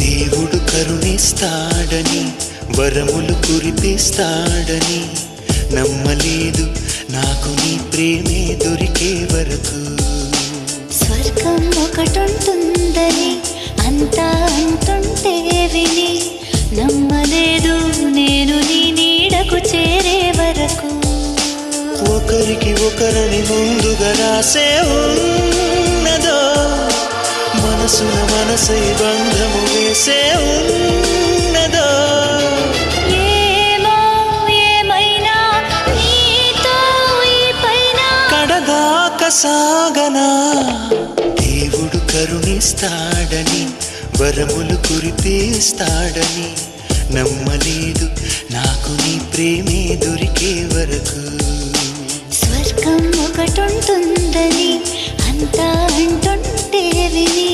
దేవుడు కరుణిస్తాడని వరములు కురిపిస్తాడని నమ్మలేదు నాకు నీ ప్రేమే దొరికే వరకు. స్వర్గం ఒకటుంటుందని అంతా అంటుంటే విని నమ్మలేదు నేను నీ నీడకు చేరే వరకు. ఒకరికి ఒకరని ముందుగా రాసే ఉన్నదో మనసున మనసై బంధము వేసే ఉన్నదో. ఏమో ఏమైనా నీతో ఈ పైన కడదాకా సాగనా. దేవుడు కరుణిస్తాడని వరములు కురిపిస్తాడని నమ్మలేదు నాకు నీ ప్రేమే దొరికే వరకు. స్వర్గం ఒకటుంటుందని అంతా అంటుంటే విని